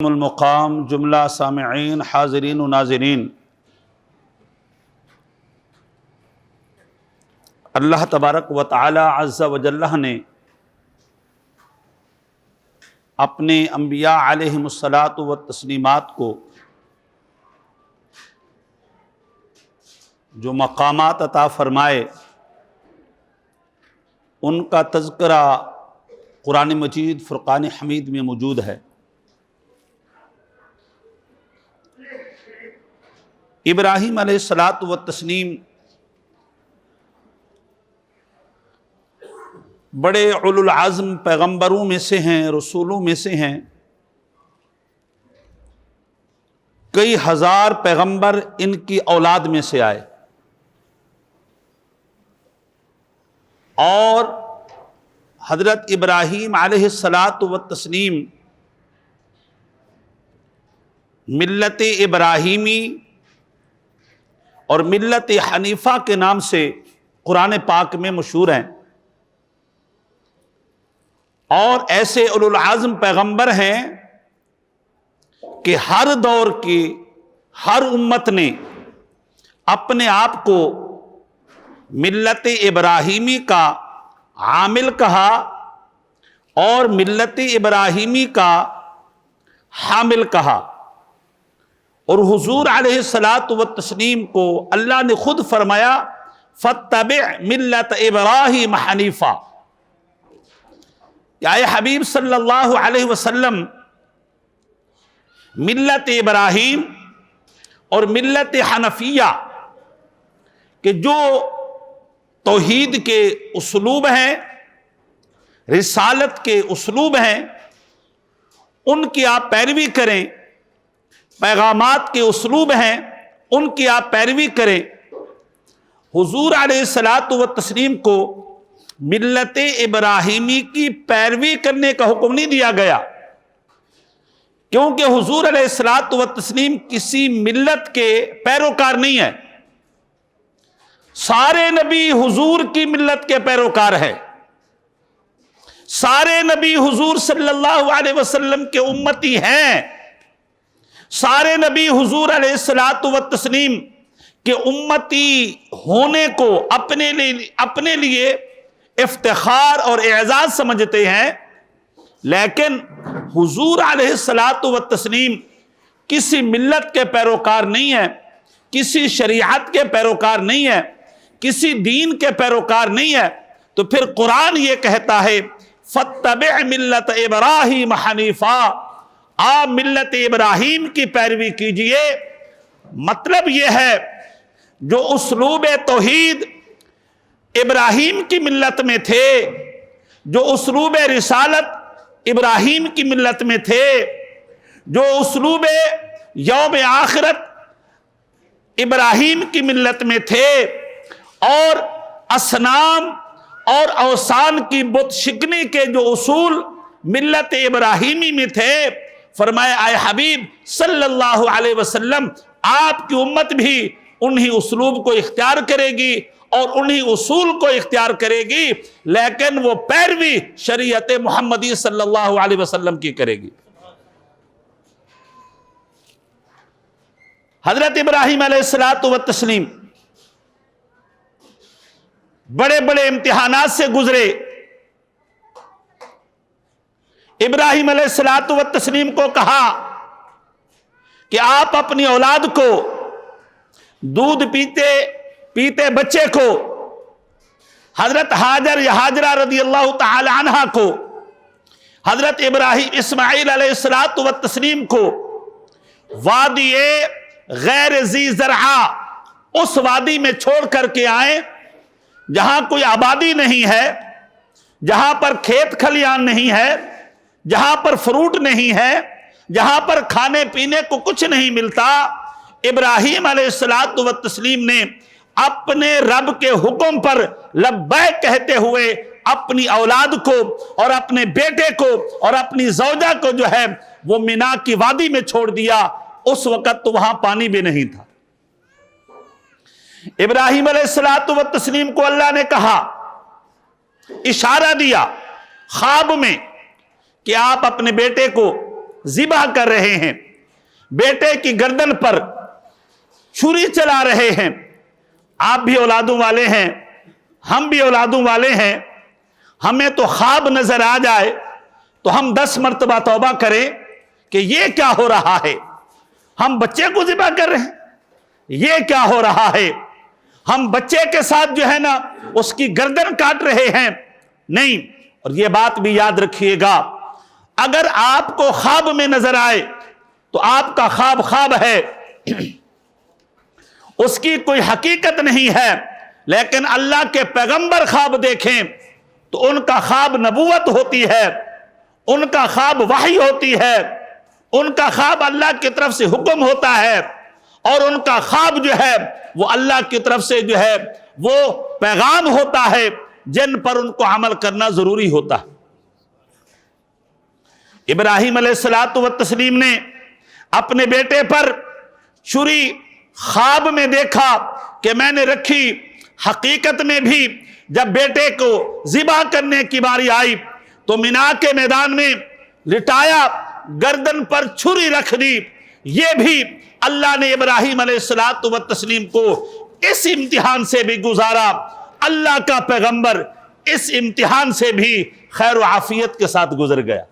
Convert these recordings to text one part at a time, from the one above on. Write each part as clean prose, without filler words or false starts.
المقام جملہ سامعین حاضرین و ناظرین، اللہ تبارک و تعالی عز و جل نے اپنے انبیاء علیہم الصلاۃ والتسلیمات کو جو مقامات عطا فرمائے ان کا تذکرہ قرآن مجید فرقان حمید میں موجود ہے۔ ابراہیم علیہ الصلاۃ والتسلیم بڑے اولو العزم پیغمبروں میں سے ہیں، رسولوں میں سے ہیں۔ کئی ہزار پیغمبر ان کی اولاد میں سے آئے، اور حضرت ابراہیم علیہ الصلاۃ والتسلیم ملت ابراہیمی اور ملت حنیفہ کے نام سے قرآن پاک میں مشہور ہیں، اور ایسے اولو العزم پیغمبر ہیں کہ ہر دور کی ہر امت نے اپنے آپ کو ملت ابراہیمی کا عامل کہا اور ملت ابراہیمی کا حامل کہا۔ اور حضور علیہ الصلاۃ والتسلیم کو اللہ نے خود فرمایا فاتبع ملت ابراہیم حنیفا، کہ اے حبیب صلی اللہ علیہ وسلم ملت ابراہیم اور ملت حنفیہ کہ جو توحید کے اسلوب ہیں، رسالت کے اسلوب ہیں، ان کی آپ پیروی کریں، پیغامات کے اسلوب ہیں ان کی آپ پیروی کریں۔ حضور علیہ الصلاۃ والتسلیم کو ملت ابراہیمی کی پیروی کرنے کا حکم نہیں دیا گیا، کیونکہ حضور علیہ الصلاۃ والتسلیم کسی ملت کے پیروکار نہیں ہے۔ سارے نبی حضور کی ملت کے پیروکار ہیں، سارے نبی حضور صلی اللہ علیہ وسلم کے امتی ہیں، سارے نبی حضور علیہ الصلاۃ والتسلیم کے امتی ہونے کو اپنے لیے افتخار اور اعزاز سمجھتے ہیں، لیکن حضور علیہ الصلاۃ والتسلیم کسی ملت کے پیروکار نہیں ہے، کسی شریعت کے پیروکار نہیں ہے، کسی دین کے پیروکار نہیں ہے۔ تو پھر قرآن یہ کہتا ہے فاتبع ملت ابراہیم حنیفا، آپ ملت ابراہیم کی پیروی کیجئے۔ مطلب یہ ہے جو اسلوب توحید ابراہیم کی ملت میں تھے، جو اسلوب رسالت ابراہیم کی ملت میں تھے، جو اسلوب یوم آخرت ابراہیم کی ملت میں تھے، اور اصنام اور اوثان کی بت شکنی کے جو اصول ملت ابراہیمی میں تھے، فرمایا اے حبیب صلی اللہ علیہ وسلم آپ کی امت بھی انہی اسلوب کو اختیار کرے گی اور انہی اصول کو اختیار کرے گی، لیکن وہ پیروی شریعت محمدی صلی اللہ علیہ وسلم کی کرے گی۔ حضرت ابراہیم علیہ الصلاۃ والتسلیم بڑے بڑے امتحانات سے گزرے۔ ابراہیم علیہ الصلاۃ والتسلیم کو کہا کہ آپ اپنی اولاد کو، دودھ پیتے بچے کو، حضرت حاجرہ رضی اللہ تعالی عنہ کو، حضرت اسماعیل علیہ الصلاۃ والتسلیم کو وادی غیر ذی زرعہ، اس وادی میں چھوڑ کر کے آئیں جہاں کوئی آبادی نہیں ہے، جہاں پر کھیت کھلیان نہیں ہے، جہاں پر فروٹ نہیں ہے، جہاں پر کھانے پینے کو کچھ نہیں ملتا۔ ابراہیم علیہ الصلاۃ والتسلیم نے اپنے رب کے حکم پر لبیک کہتے ہوئے اپنی اولاد کو اور اپنے بیٹے کو اور اپنی زوجہ کو جو ہے وہ مینا کی وادی میں چھوڑ دیا۔ اس وقت تو وہاں پانی بھی نہیں تھا۔ ابراہیم علیہ الصلاۃ والتسلیم کو اللہ نے کہا، اشارہ دیا خواب میں کہ آپ اپنے بیٹے کو ذبح کر رہے ہیں، بیٹے کی گردن پر چھری چلا رہے ہیں۔ آپ بھی اولادوں والے ہیں، ہم بھی اولادوں والے ہیں، ہمیں تو خواب نظر آ جائے تو ہم 10 مرتبہ توبہ کریں کہ یہ کیا ہو رہا ہے، ہم بچے کو ذبح کر رہے ہیں، یہ کیا ہو رہا ہے، ہم بچے کے ساتھ جو ہے نا اس کی گردن کاٹ رہے ہیں۔ نہیں، اور یہ بات بھی یاد رکھیے گا، اگر آپ کو خواب میں نظر آئے تو آپ کا خواب خواب ہے، اس کی کوئی حقیقت نہیں ہے، لیکن اللہ کے پیغمبر خواب دیکھیں تو ان کا خواب نبوت ہوتی ہے، ان کا خواب وحی ہوتی ہے، ان کا خواب اللہ کی طرف سے حکم ہوتا ہے، اور ان کا خواب جو ہے وہ اللہ کی طرف سے جو ہے وہ پیغام ہوتا ہے جن پر ان کو عمل کرنا ضروری ہوتا ہے۔ ابراہیم علیہ السلام نے اپنے بیٹے پر چھری خواب میں دیکھا کہ میں نے رکھی، حقیقت میں بھی جب بیٹے کو ذبح کرنے کی باری آئی تو مینا کے میدان میں لٹایا، گردن پر چھری رکھ دی۔ یہ بھی اللہ نے ابراہیم علیہ السلام کو اس امتحان سے بھی گزارا، اللہ کا پیغمبر اس امتحان سے بھی خیر و عافیت کے ساتھ گزر گیا۔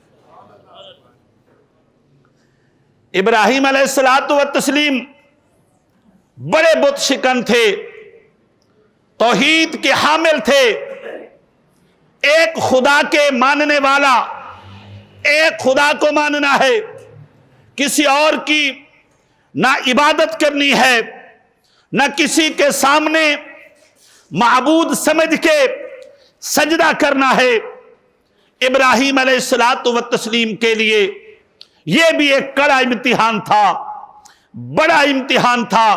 ابراہیم علیہ السلام بڑے بت شکن تھے، توحید کے حامل تھے، ایک خدا کے ماننے والا، ایک خدا کو ماننا ہے، کسی اور کی نہ عبادت کرنی ہے، نہ کسی کے سامنے معبود سمجھ کے سجدہ کرنا ہے۔ ابراہیم علیہ السلام کے لیے یہ بھی ایک کڑا امتحان تھا، بڑا امتحان تھا۔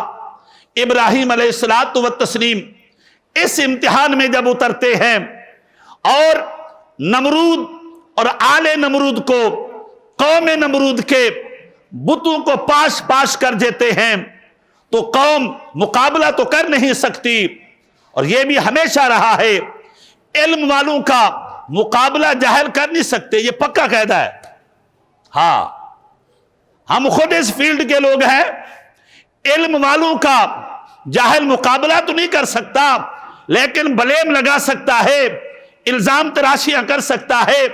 ابراہیم علیہ السلام اس امتحان میں جب اترتے ہیں اور نمرود اور آل نمرود کو، قوم نمرود کے بتوں کو پاش پاش کر دیتے ہیں تو قوم مقابلہ تو کر نہیں سکتی، اور یہ بھی ہمیشہ رہا ہے علم والوں کا مقابلہ جاہل کر نہیں سکتے، یہ پکا قاعدہ ہے۔ ہاں، ہم خود اس فیلڈ کے لوگ ہیں، علم والوں کا جاہل مقابلہ تو نہیں کر سکتا، لیکن بلیم لگا سکتا ہے، الزام تراشیاں کر سکتا ہے،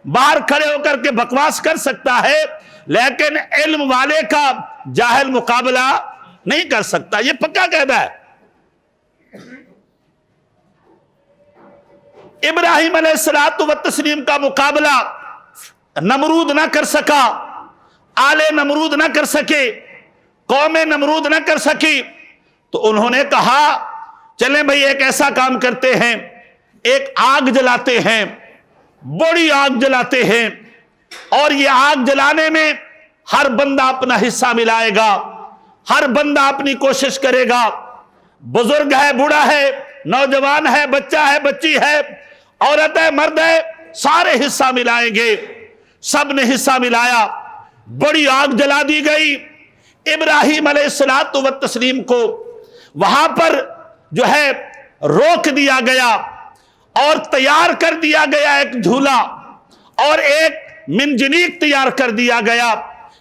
باہر کھڑے ہو کر کے بکواس کر سکتا ہے، لیکن علم والے کا جاہل مقابلہ نہیں کر سکتا، یہ پکا قاعدہ ہے۔ ابراہیم علیہ السلام کا مقابلہ نمرود نہ کر سکا، آل نمرود نہ کر سکے، قوم نمرود نہ کر سکی، تو انہوں نے کہا چلیں بھئی ایک ایسا کام کرتے ہیں، ایک آگ جلاتے ہیں، بڑی آگ جلاتے ہیں، اور یہ آگ جلانے میں ہر بندہ اپنا حصہ ملائے گا، ہر بندہ اپنی کوشش کرے گا، بزرگ ہے، بوڑھا ہے، نوجوان ہے، بچہ ہے، بچی ہے، عورت ہے، مرد ہے، سارے حصہ ملائیں گے۔ سب نے حصہ ملایا، بڑی آگ جلا دی گئی۔ ابراہیم علیہ السلام کو وہاں پر جو ہے روک دیا گیا اور تیار کر دیا گیا ایک جھولا اور ایک منجنیق تیار کر دیا گیا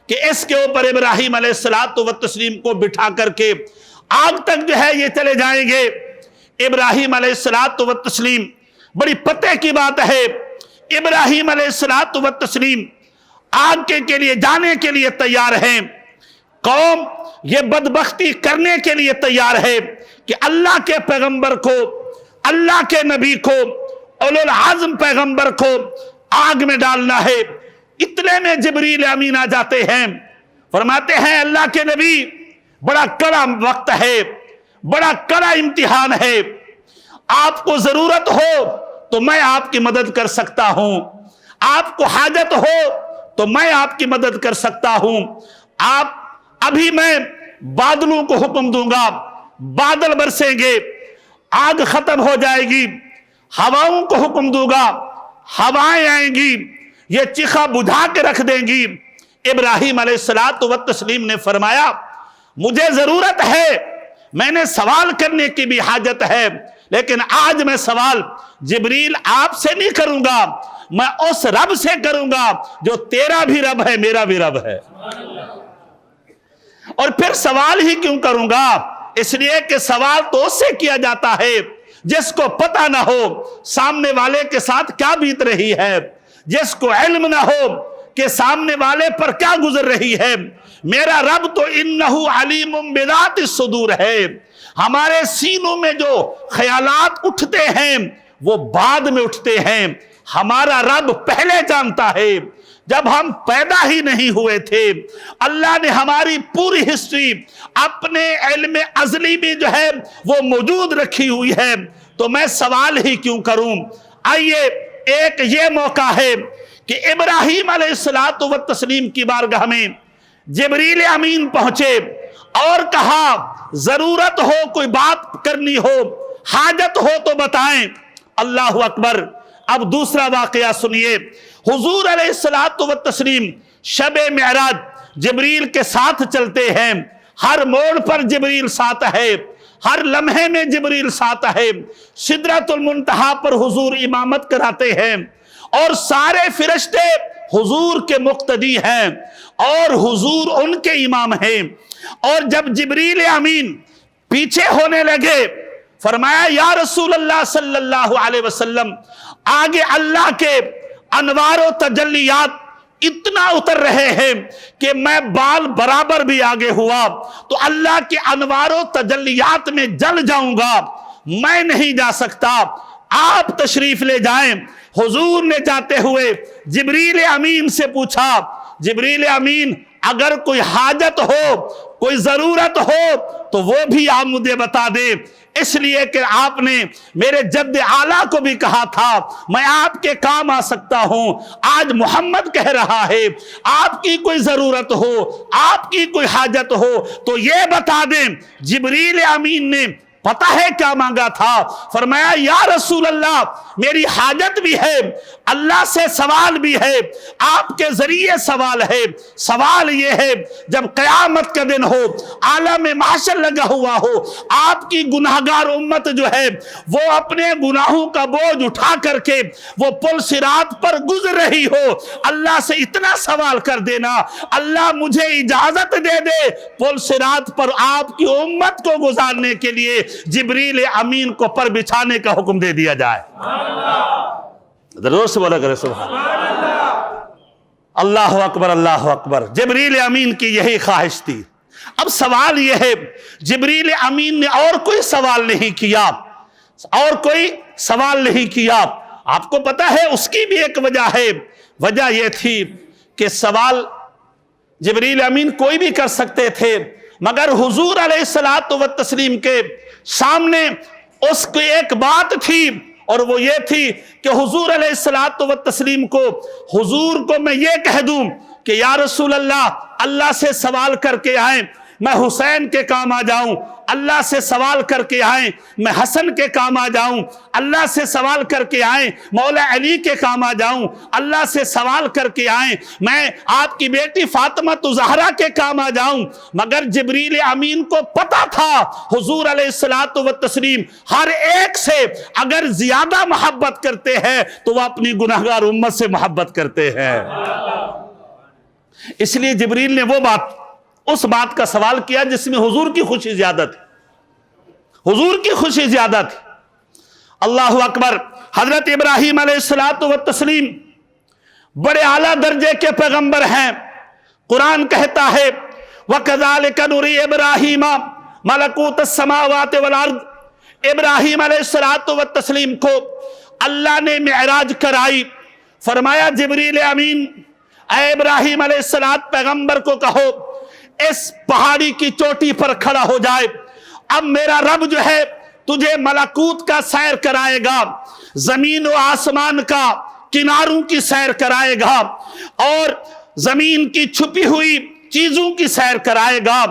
کہ اس کے اوپر ابراہیم علیہ السلام کو بٹھا کر کے آگ تک جو ہے یہ چلے جائیں گے۔ ابراہیم علیہ السلام، بڑی پتہ کی بات ہے، ابراہیم علیہ السلام آگ کے لیے جانے کے لیے تیار ہیں، قوم یہ بدبختی کرنے کے لیے تیار ہے کہ اللہ کے پیغمبر کو، اللہ کے نبی کو، اولو العزم پیغمبر کو آگ میں ڈالنا ہے۔ اتنے میں جبریل امین آ جاتے ہیں، فرماتے ہیں اللہ کے نبی بڑا کڑا وقت ہے، بڑا کڑا امتحان ہے، آپ کو ضرورت ہو تو میں آپ کی مدد کر سکتا ہوں، آپ کو حاجت ہو تو میں آپ کی مدد کر سکتا ہوں، آپ ابھی میں بادلوں کو حکم دوں گا، بادل برسیں گے، آگ ختم ہو جائے گی، ہواؤں کو حکم دوں گا، ہوائیں آئیں گی، یہ چیخا بجھا کے رکھ دیں گی۔ ابراہیم علیہ السلام نے فرمایا مجھے ضرورت ہے، میں نے سوال کرنے کی بھی حاجت ہے، لیکن آج میں سوال جبریل آپ سے نہیں کروں گا، میں اس رب سے کروں گا جو تیرا بھی رب ہے میرا بھی رب ہے۔ اور پھر سوال ہی کیوں کروں گا؟ اس لیے کہ سوال تو اس سے کیا جاتا ہے جس کو پتہ نہ ہو سامنے والے کے ساتھ کیا بیت رہی ہے، جس کو علم نہ ہو کہ سامنے والے پر کیا گزر رہی ہے۔ میرا رب تو انہ علیم بذات الصدور ہے، ہمارے سینوں میں جو خیالات اٹھتے ہیں وہ بعد میں اٹھتے ہیں، ہمارا رب پہلے جانتا ہے۔ جب ہم پیدا ہی نہیں ہوئے تھے اللہ نے ہماری پوری ہسٹری اپنے علم ازلی میں جو ہے وہ موجود رکھی ہوئی ہے، تو میں سوال ہی کیوں کروں؟ آئیے ایک یہ موقع ہے کہ ابراہیم علیہ السلام کی بارگاہ میں جبریل امین پہنچے اور کہا ضرورت ہو، کوئی بات کرنی ہو، حاجت ہو تو بتائیں۔ اللہ اکبر۔ اب دوسرا واقعہ سنیے۔ حضور علیہ السلام شب معراج جبریل کے ساتھ چلتے ہیں، ہر موڑ پر جبریل ساتھ ہے، ہر لمحے میں جبریل ساتھ ہے۔ سدرۃ المنتہا پر حضور امامت کراتے ہیں اور سارے فرشتے حضور کے مقتدی ہیں اور حضور ان کے امام ہیں۔ اور جب جبریل امین پیچھے ہونے لگے فرمایا یا رسول اللہ صلی اللہ علیہ وسلم، آگے اللہ کے انوار و تجلیات اتنا اتر رہے ہیں کہ میں بال برابر بھی آگے ہوا تو اللہ کے انوار و تجلیات میں جل جاؤں گا، میں نہیں جا سکتا، آپ تشریف لے جائیں۔ حضور نے جاتے ہوئے جبریل امین سے پوچھا، جبریل امین اگر کوئی حاجت ہو، کوئی ضرورت ہو تو وہ بھی آپ مجھے بتا دیں، اس لیے کہ آپ نے میرے جد اعلیٰ کو بھی کہا تھا میں آپ کے کام آ سکتا ہوں۔ آج محمد کہہ رہا ہے آپ کی کوئی ضرورت ہو، آپ کی کوئی حاجت ہو تو یہ بتا دیں۔ جبریل امین نے پتہ ہے کیا مانگا تھا؟ فرمایا یا رسول اللہ میری حاجت بھی ہے، اللہ سے سوال بھی ہے، آپ کے ذریعے سوال ہے۔ سوال یہ ہے جب قیامت کا دن ہو، عالم محشر لگا ہوا ہو، آپ کی گناہگار امت جو ہے وہ اپنے گناہوں کا بوجھ اٹھا کر کے وہ پل صراط پر گزر رہی ہو، اللہ سے اتنا سوال کر دینا اللہ مجھے اجازت دے دے پل صراط پر آپ کی امت کو گزارنے کے لیے جبریل امین کو پر بچھانے کا حکم دے دیا جائے۔ ضرور سے بولا کرے سبحان اللہ اکبر اللہ اکبر۔ جبریل امین کی یہی خواہش تھی۔ اب سوال یہ ہے جبریل امین نے اور کوئی سوال نہیں کیا، اور کوئی سوال نہیں کیا۔ آپ کو پتا ہے اس کی بھی ایک وجہ ہے، وجہ یہ تھی کہ سوال جبریل امین کوئی بھی کر سکتے تھے مگر حضور علیہ السلام کے سامنے اس کی ایک بات تھی اور وہ یہ تھی کہ حضور علیہ السلام کو حضور کو میں یہ کہہ دوں کہ یا رسول اللہ اللہ سے سوال کر کے آئیں میں حسین کے کام آ جاؤں، اللہ سے سوال کر کے آئیں میں حسن کے کام آ جاؤں، اللہ سے سوال کر کے آئیں مولا علی کے کام آ جاؤں، اللہ سے سوال کر کے آئیں میں آپ کی بیٹی فاطمہ زہرا کے کام آ جاؤں۔ مگر جبریل امین کو پتا تھا حضور علیہ السلام ہر ایک سے اگر زیادہ محبت کرتے ہیں تو وہ اپنی گناہگار امت سے محبت کرتے ہیں، اس لیے جبریل نے وہ بات اس بات کا سوال کیا جس میں حضور کی خوشی زیادہ تھی، حضور کی خوشی زیادہ تھی۔ اللہ اکبر۔ حضرت ابراہیم علیہ السلام بڑے اعلیٰ درجے کے پیغمبر ہیں۔ قرآن کہتا ہے وَكَذَلِكَ نُرِي إِبْرَاهِيمَ مَلَكُوتَ السَّمَاوَاتِ وَالْأَرْضِ۔ ابراہیم علیہ السلام کو اللہ نے معراج کرائی، فرمایا جبریل امین اے ابراہیم علیہ السلام پیغمبر کو کہو اس پہاڑی کی چوٹی پر کھڑا ہو جائے، اب میرا رب جو ہے تجھے ملکوت کا سیر کرائے گا، زمین و آسمان کا کناروں کی سیر کرائے گا اور زمین کی چھپی ہوئی چیزوں کی سیر کرائے گا،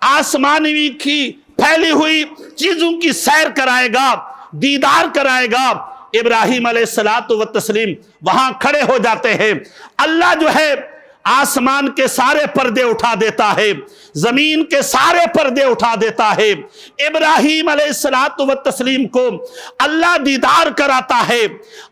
آسمانی کی پھیلی ہوئی چیزوں کی سیر کرائے گا، دیدار کرائے گا۔ ابراہیم علیہ السلام وہاں کھڑے ہو جاتے ہیں، اللہ جو ہے آسمان کے سارے پردے اٹھا دیتا ہے، زمین کے سارے پردے اٹھا دیتا ہے، ابراہیم علیہ السلام کو اللہ دیدار کراتا ہے،